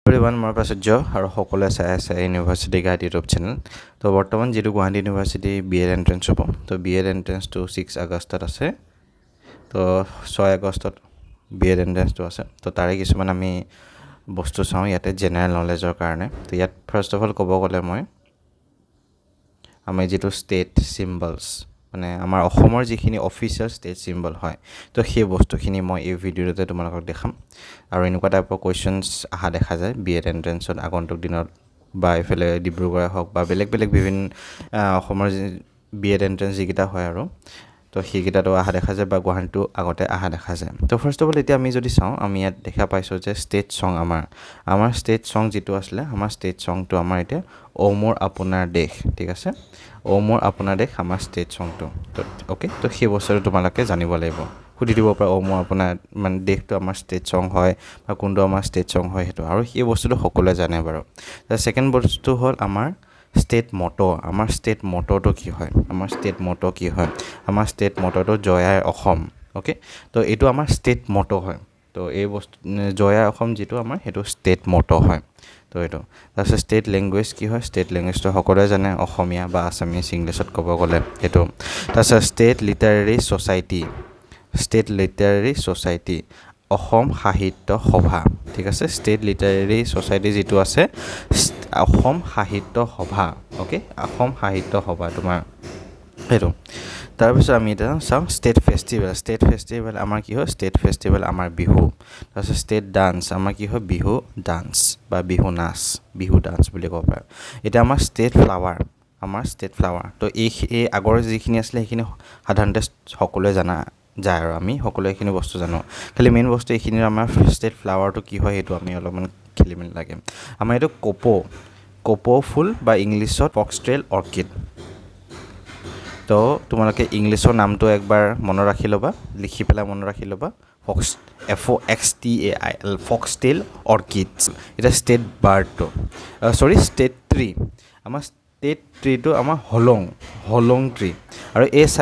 Everyone, my prasetjo aru hokole sai ase University Guide YouTube channel. To bortoman jitu Gauhati University B.Ed entrance hobo. To B.Ed entrance to 6 August ase. To 6 August B.Ed entrance to ase. To tare kisuman ami bostu চাও ইয়াতে general নলেজৰ কাৰণে তো ইয়াত first of all ক'ব গ'লে মই আমি যেটো ষ্টেট সিম্বলস মানে আমাৰ অসমৰ যিখিনি অফিচিয়েল ষ্টেট সিম্বল হয় তো সেই বস্তুখিনি মই এই ভিডিওতে তোমালোকক দেখাম আৰু এনেকুৱা টাইপৰ কোৱেশ্চনছ আহা দেখা যায় B.Ed এন্ট্ৰেন্সত আগন্তুক দিনত বা এফালে ডিব্ৰুগড় হওক বা বেলেগ বিভিন্ন অসমৰ B.Ed এন্ট্ৰেন্স যিকিটা হয় আৰু তো সেইকিটাটো আহা দেখা যায় বা গুৱাহাটীটো আগতে আহা দেখা যায় তো ফাৰ্স্ট অফ অল এতিয়া আমি যদি চাও আমি ইয়াত দেখা পাইছো যে ষ্টেট সং আমাৰ ষ্টেট সং যেটো আসলে আমাৰ ষ্টেট সংটো আমাৰ এতিয়া ও মোৰ আপোনাৰ দেশ ঠিক আছে ও মোৰ আপোনাৰ দেশ আমাৰ ষ্টেট সংটো তো ওকে তো সেই বস্তুটো তোমালোকে জানিব লাগিব খুদি দিব পৰা ও মোৰ আপোনাৰ মানে দেশটো আমাৰ ষ্টেট সং হয় বা কোনটো আমাৰ ষ্টেট সং হয় হেতু আৰু সেই বস্তুটো সকলোৱে জানে বাৰু তো সেকেন্ড বস্তু হল আমাৰ ষ্টেট মটো আমাৰ ষ্টেট মটোটো কি হয় আমাৰ ষ্টেট মটো কি হয় আমাৰ ষ্টেট মটোটো জয়াই অসম ওকে তো এটো আমাৰ ষ্টেট মটো হয় তো এই বস্তু জয়াই অসম যেটো আমাৰ হেতু ষ্টেট মটো হয় তো এটো তাৰপিছত ষ্টেট ল্যাঙ্গুৱেজ কি হয় ষ্টেট ল্যাঙ্গুৱেজটো সকলোৱে জানে অসমীয়া বা আসামিজ ইংলিছত ক'ব গ'লে এটো তাৰপিছত ষ্টেট লিটাৰেৰী সোসাইটি অসম সাহিত্য সভা ঠিক আছে ষ্টেট লিটাৰেৰী সোসাইটি যেটো আছে অসম সাহিত্য সভা ওকে অসম সাহিত্য সভা তোমাৰ এটো তাৰপিছত আমি এটা চাও ষ্টেট ফেষ্টিভেল আমাৰ কি হয় ষ্টেট ফেষ্টিভেল আমাৰ বিহু তাৰপিছত ষ্টেট ডান্স আমাৰ কি হয় বিহু ডান্স বা বিহু নাচ বিহু ডান্স বুলি ক'ব পাৰা এটা আমাৰ ষ্টেট ফ্লাৱাৰ তো এই আগৰ যিখিনি আছিল সেইখিনি সাধাৰণতে সকলোৱে জানা যায় আৰু আমি সকলোৱে এইখিনি বস্তু জানো খালি মেইন বস্তু এইখিনি আমাৰ ষ্টেট ফ্লাৱাৰটো কি হয় হেতু আমি অলপমান খেলিমেলি লাগে আমাৰ এটো কোপো ফুল বা ইংলিছত ফক্সটেল অৰ্কিড তো তোমালোকে ইংলিছৰ নামটো একবাৰ মনত ৰাখি লবা লিখি পেলাই মনত ৰাখি লবা FOXTAIL ফক্সটেল অৰ্কিডছ এটা ষ্টেট বাৰ্ডটো ষ্টেট ট্ৰি আমাৰ ষ্টেট ট্ৰিটো আমাৰ হলং ট্ৰি আৰু এই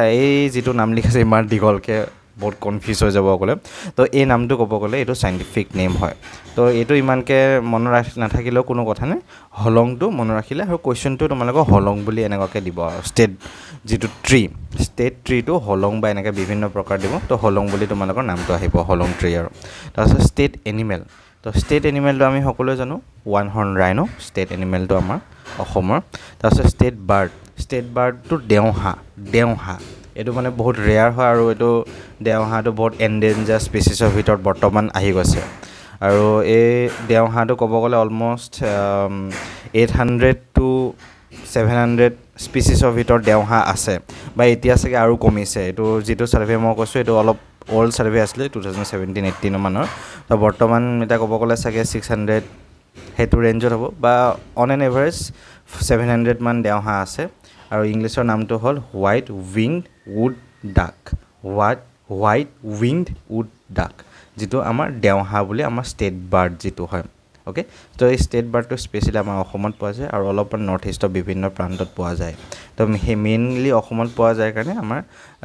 যেটো নাম লিখাছে ইমান দীঘলকে বহুত কনফিউজ হৈ যাব গ'লে তো এই নামটো ক'ব গ'লে এটো সাইন্টিফিক নেম হয় তো এটো ইমানকে মনত নাথাকিলেও কোনো কথা নাই হলংটো মনত ৰাখিলে আৰু কোৱেশ্চনটো তোমালোকে হলং বুলি এনেকুৱাকে দিব ষ্টেট যেটো ষ্টেট ট্ৰিটো হলং বা এনেকা বিভিন্ন প্ৰকাৰ দিব তো হলং বুলি তোমালোকৰ নামটো আহিব হলং ট্ৰি আৰু তাৰপিছত ষ্টেট এনিমেল তো ষ্টেট এনিমেলটো আমি সকলোৱে জানো ওৱান হৰ্ন ৰাইনো ষ্টেট এনিমেলটো আমাৰ অসমৰ তাৰপিছত ষ্টেট বাৰ্ডটো দেওহা এটো মানে বহুত ৰেয়াৰ হয় আৰু এটো দেওহাটো বহুত এন্ডেঞ্জাৰ স্পিচিছৰ ভিতৰত বৰ্তমান আহি গৈছে আৰু এই দেওহাটো ক'ব গ'লে অলমোষ্ট 800 to 700 স্পিচিছৰ ভিতৰত দেওহা আছে বা এতিয়া চাগে আৰু কমিছে এটো যেটো সাৰ্ভে মই কৈছো এটো অলপ ওল্ড সাৰ্ভে আছিল 2017-18 মানৰ তো বৰ্তমান এটা ক'ব গ'লে চাগে 600 হেতু ৰেঞ্জত হ'ব বা অন এন এভাৰেজ 700 মান দেওহা আছে আৰু ইংলিছৰ নামটো হ'ল হোৱাইট উইংড উড ডাক যেটো আমাৰ দেওহা বুলি আমাৰ ষ্টেট বাৰ্ড যেটো হয় ওকে তো এই ষ্টেট বাৰ্ডটো স্পেশালি আমাৰ অসমত পোৱা যায় আৰু অলপমান নৰ্থ ইষ্টৰ বিভিন্ন প্ৰান্তত পোৱা যায় তো মেইনলি অসমত পোৱা যায় কাৰণে আমাৰ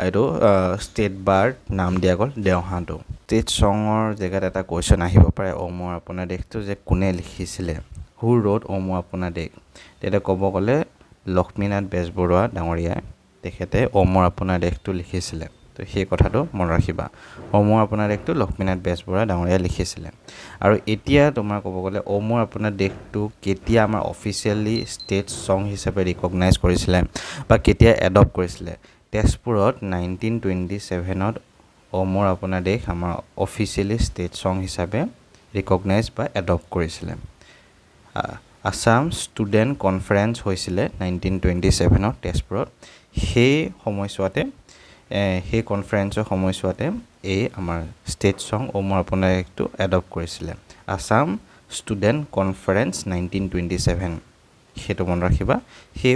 এটো ষ্টেট বাৰ্ড নাম দিয়া গ'ল দেওহাটো ষ্টেট সংৰ জেগাত এটা কোৱেশ্চন আহিব পাৰে ও মোৰ আপোনাৰ দেশটো যে কোনে লিখিছিলে হু ৰোড ও মোৰ আপোনাৰ দেশ এটা ক'ব গ'লে লক্ষ্মীনাথ বেজবৰুৱা ডাঙৰীয়াই তেখেতে ও মোৰ আপোনাৰ দেশটো লিখিছিলে তো সেই কথাটো মনত ৰাখিবা ও মোৰ আপোনাৰ দেশটো লক্ষ্মীনাথ বেজবৰুৱা ডাঙৰীয়াই লিখিছিলে আৰু এতিয়া তোমাৰ ক'ব গ'লে ও মোৰ আপোনাৰ দেশটো কেতিয়া আমাৰ অফিচিয়েলি ষ্টেট সং হিচাপে ৰিকগনাইজ কৰিছিলে বা কেতিয়া এডপ্ট কৰিছিলে তেজপুৰত 1927ত ও মোৰ আপোনাৰ দেশ আমাৰ অফিচিয়েলি ষ্টেট সং হিচাপে ৰিকগনাইজ বা এডপ্ট কৰিছিলে আসাম ষ্টুডেণ্ট কনফাৰেন্স হৈছিলে 1927ত তেজপুৰত সেই সময়ছোৱাতে সেই কনফাৰেন্সৰ সময়ছোৱাতে এই আমাৰ ষ্টেট সং ও মোৰ আপোনাৰ দেশটো এডপ্ট কৰিছিলে আসাম ষ্টুডেণ্ট কনফাৰেন্স 1927 হেতু মনত ৰাখিবা সেই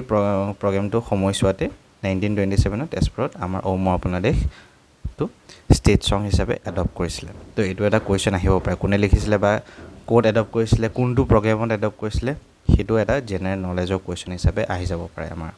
প্ৰগ্ৰামটো সময়ছোৱাতে 1927ত তেজপুৰত আমাৰ ও মোৰ আপোনাৰ দেশটো ষ্টেট সং হিচাপে এডপ্ট কৰিছিলে তো এটো এটা কোৱেশ্চন আহিব পাৰে কোনে লিখিছিলে বা কোড এডপ্ট কৰিছিলে কোনটো প্ৰগ্ৰামত এডপ্ট কৰিছিলে হেতু এটা জেনাৰেল নলেজৰ কোৱেশ্চন হিচাপে আহি যাব পাৰে আমাৰ